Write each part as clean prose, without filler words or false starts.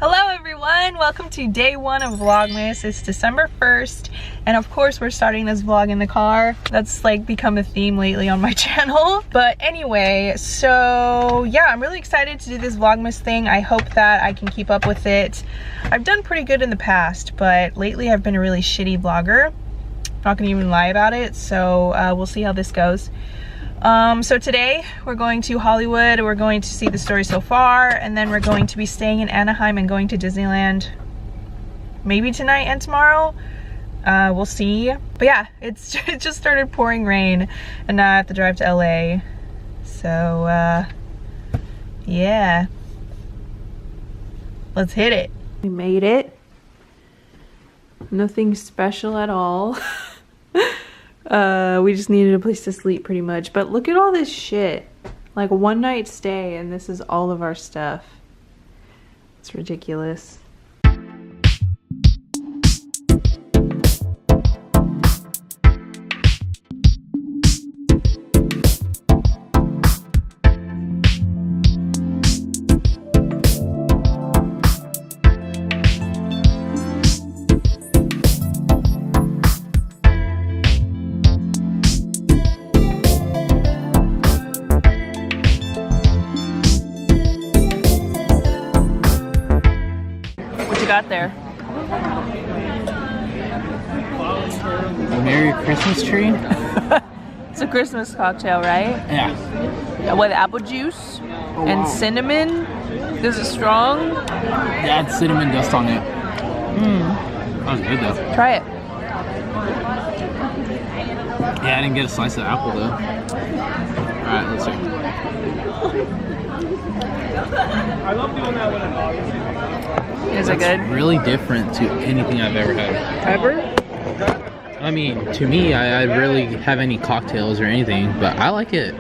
Hello everyone, welcome to day one of Vlogmas. It's December 1st, and of course we're starting this vlog in the car. That's like become a theme lately on my channel. But anyway, so yeah, I'm really excited to do this Vlogmas thing. I hope that I can keep up with it. I've done pretty good in the past, but lately I've been a really shitty vlogger. Not gonna even lie about it, so we'll see how this goes. So today we're going to Hollywood. We're going to see the story so far, and then we're going to be staying in Anaheim and going to Disneyland maybe tonight and tomorrow. We'll see. But yeah, it just started pouring rain, and now I have to drive to LA. So yeah, let's hit it. We made it. Nothing special at all. We just needed a place to sleep pretty much. But look at all this shit. Like a one night stay and this is all of our stuff. It's ridiculous. Got there. A Merry Christmas tree? It's a Christmas cocktail, right? Yeah. With apple juice and cinnamon. This is strong. Yeah, it's cinnamon dust on it. That was good though. Try it. Yeah, I didn't get a slice of apple though. Alright, let's see. I love doing that when I'm Is it good? Really different to anything I've ever had. Ever? I mean, to me, I rarely have any cocktails or anything, but I like it.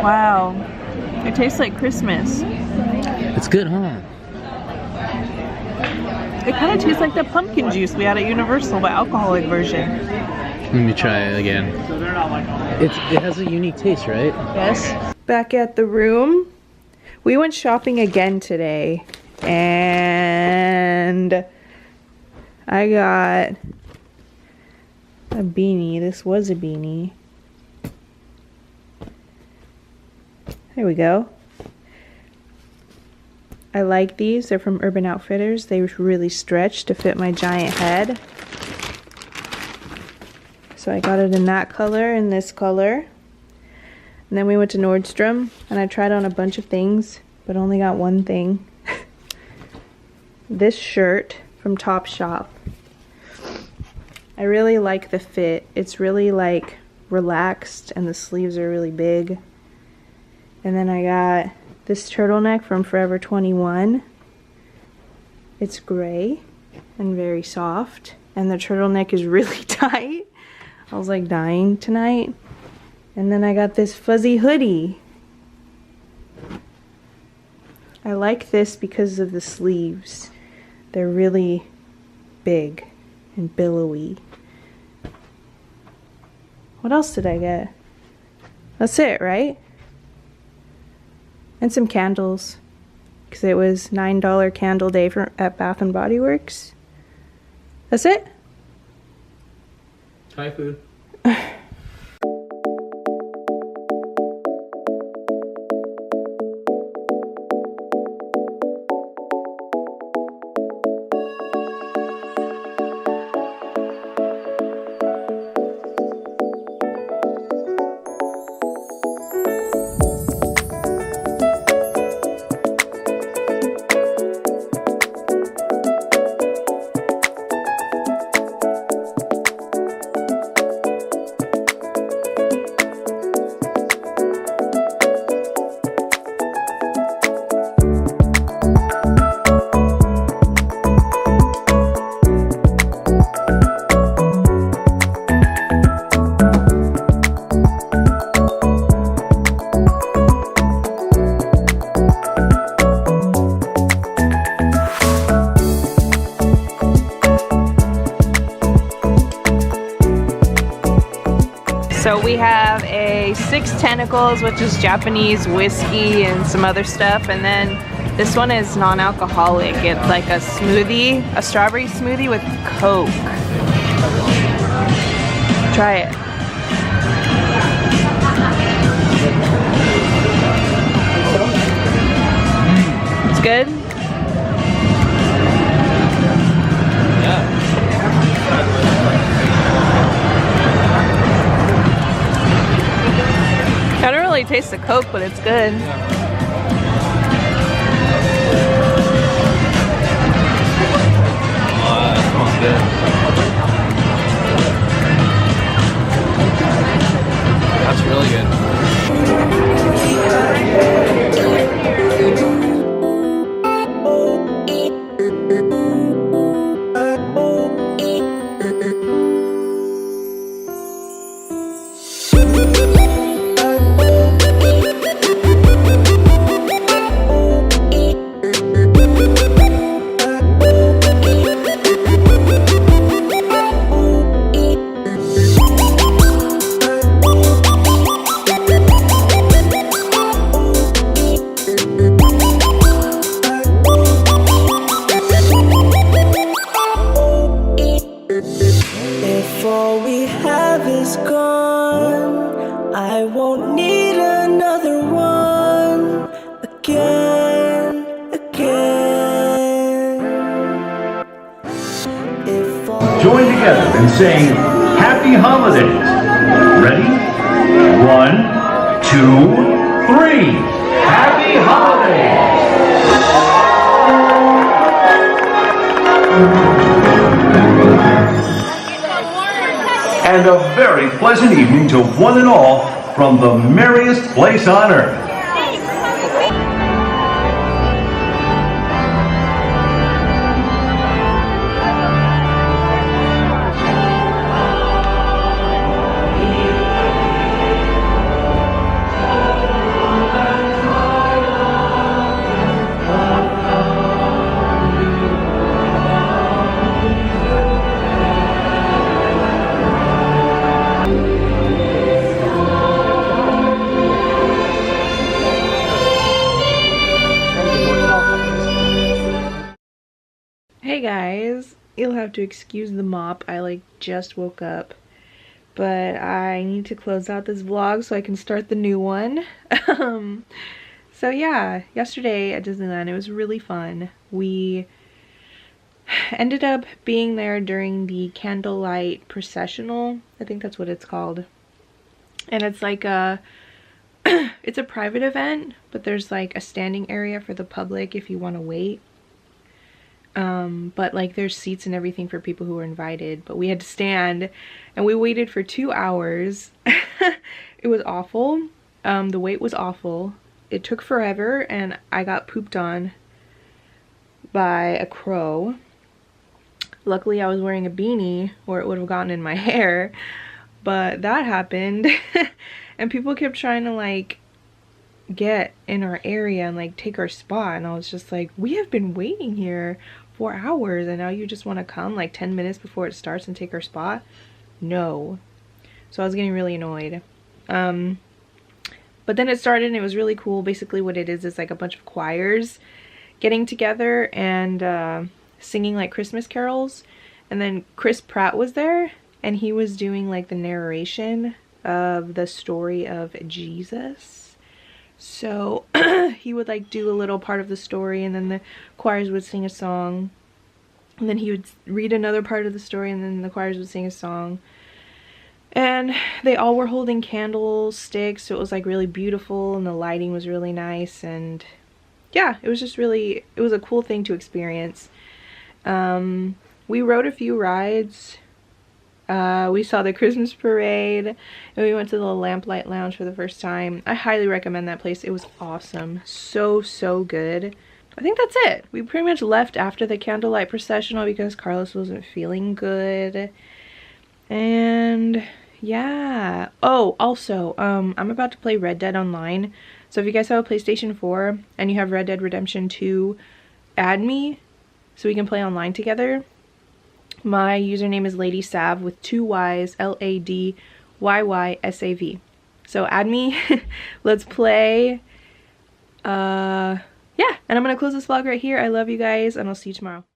Wow. It tastes like Christmas. It's good, huh? It kind of tastes like the pumpkin juice we had at Universal, but alcoholic version. Let me try it again. It has a unique taste, right? Yes. Back at the room. We went shopping again today, and I got a beanie. This was a beanie. There we go. I like these. They're from Urban Outfitters. They really stretch to fit my giant head. So I got it in that color and this color. And then we went to Nordstrom, and I tried on a bunch of things, but only got one thing. This shirt from Topshop. I really like the fit. It's really like relaxed, and the sleeves are really big. And then I got this turtleneck from Forever 21. It's gray and very soft, and the turtleneck is really tight. I was like dying tonight. And then I got this fuzzy hoodie. I like this because of the sleeves. They're really big and billowy. What else did I get? That's it, right? And some candles, because it was $9 candle day at Bath & Body Works. That's it? Thai food. Six Tentacles, which is Japanese whiskey and some other stuff. And then this one is non-alcoholic. It's like a smoothie, a strawberry smoothie with Coke. Try it. It's good? Yeah. I don't really taste the Coke, but it's good. That smells good. That's really good. If all we have is gone, I won't need another one again. If all Join together in saying Happy Holidays. Ready? 1, 2, 3. Happy Holidays! And a very pleasant evening to one and all from the merriest place on earth. Hey guys, you'll have to excuse the mop. I just woke up, but I need to close out this vlog so I can start the new one. So yeah, yesterday at Disneyland, it was really fun. We ended up being there during the candlelight processional. I think that's what it's called. And it's like a it's a private event, but there's like a standing area for the public if you want to wait. But like there's seats and everything for people who were invited, but we had to stand and we waited for 2 hours. It was awful. The wait was awful. It took forever and I got pooped on by a crow. Luckily I was wearing a beanie or it would have gotten in my hair, but that happened. And people kept trying to like get in our area and like take our spot, and I was just like, we have been waiting here 4 hours and now you just want to come like 10 minutes before it starts and take our spot? No. So I was getting really annoyed. But then it started and it was really cool. Basically what it is like a bunch of choirs getting together and singing like Christmas carols. And then Chris Pratt was there and he was doing like the narration of the story of Jesus. So he would like do a little part of the story and then the choirs would sing a song. And then he would read another part of the story and then the choirs would sing a song. And they all were holding candlesticks, so it was like really beautiful and the lighting was really nice. And yeah, it was just really, it was a cool thing to experience. We rode a few rides. We saw the Christmas parade and we went to the Lamplight Lounge for the first time. I highly recommend that place. It was awesome. So good. I think that's it. We pretty much left after the candlelight processional because Carlos wasn't feeling good. And yeah. Oh, also, I'm about to play Red Dead Online. So if you guys have a PlayStation 4 and you have Red Dead Redemption 2, add me so we can play online together. My username is Lady Sav with 2 Y's, LADYYSAV. So add me. Let's play. Yeah, and I'm gonna close this vlog right here. I love you guys, and I'll see you tomorrow.